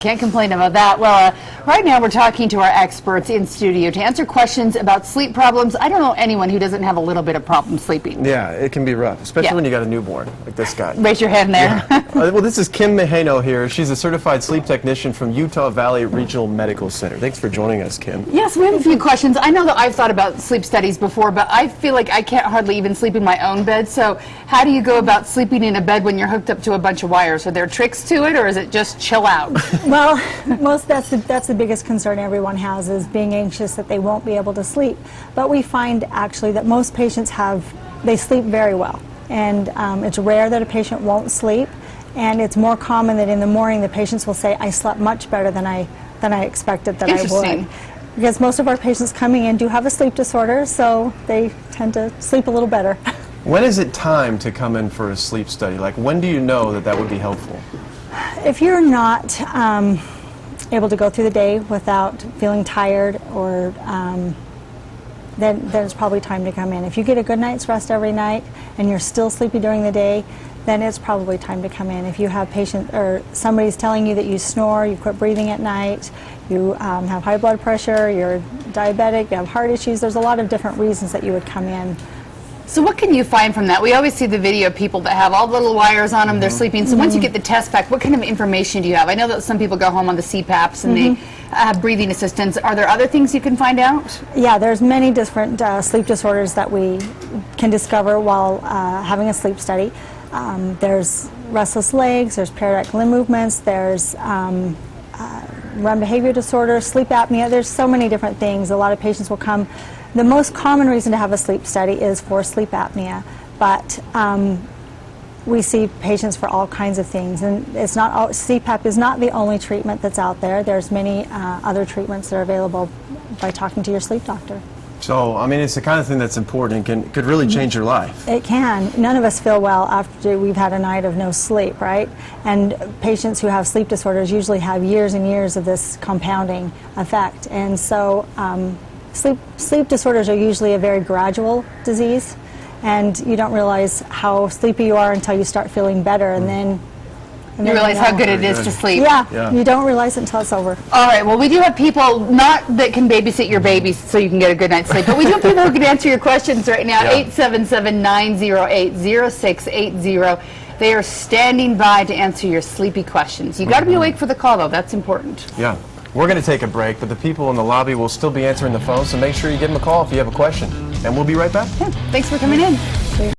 Can't complain about that. Well, right now we're talking to our experts in studio to answer questions about sleep problems. I don't know anyone who doesn't have a little bit of problem sleeping. Yeah, it can be rough, especially when you got a newborn, like this guy. Raise your hand there. Yeah. Well, this is Kim Mageno here. She's a certified sleep technician from Utah Valley Regional Medical Center. Thanks for joining us, Kim. Yes, we have a few questions. I know that I've thought about sleep studies before, but I feel like I can't hardly even sleep in my own bed. So how do you go about sleeping in a bed when you're hooked up to a bunch of wires? Are there tricks to it, or is it just chill out? Well, that's the biggest concern everyone has, is being anxious that they won't be able to sleep. But we find actually that most patients they sleep very well, and it's rare that a patient won't sleep, and it's more common that in the morning the patients will say, I slept much better than I expected that I would. Because most of our patients coming in do have a sleep disorder, so they tend to sleep a little better. When is it time to come in for a sleep study? Like, when do you know that that would be helpful? If you're not able to go through the day without feeling tired, or then it's probably time to come in. If you get a good night's rest every night and you're still sleepy during the day, then it's probably time to come in. If you have somebody's telling you that you snore, you quit breathing at night, you have high blood pressure, you're diabetic, you have heart issues, there's a lot of different reasons that you would come in. So what can you find from that? We always see the video of people that have all the little wires on them, they're sleeping. So once you get the test back, what kind of information do you have? I know that some people go home on the CPAPs and they have breathing assistance. Are there other things you can find out? Yeah, there's many different sleep disorders that we can discover while having a sleep study. There's restless legs, there's periodic limb movements, there's REM behavior disorder, sleep apnea. There's so many different things. A lot of patients will come. The most common reason to have a sleep study is for sleep apnea, but we see patients for all kinds of things, and CPAP is not the only treatment that's out there. There's many other treatments that are available by talking to your sleep doctor. So, I mean, it's the kind of thing that's important and could really change your life. It can. None of us feel well after we've had a night of no sleep, right? And patients who have sleep disorders usually have years and years of this compounding effect. And so sleep disorders are usually a very gradual disease, and you don't realize how sleepy you are until you start feeling better, and then you realize how good it is to sleep. Yeah, you don't realize it until it's over. All right, well, we do have people not that can babysit your babies so you can get a good night's sleep, but we do have people who can answer your questions right now. 877-908-0680. They are standing by to answer your sleepy questions. You got to be awake for the call, though. That's important. Yeah. We're going to take a break, but the people in the lobby will still be answering the phone, so make sure you give them a call if you have a question. And we'll be right back. Yeah, thanks for coming in.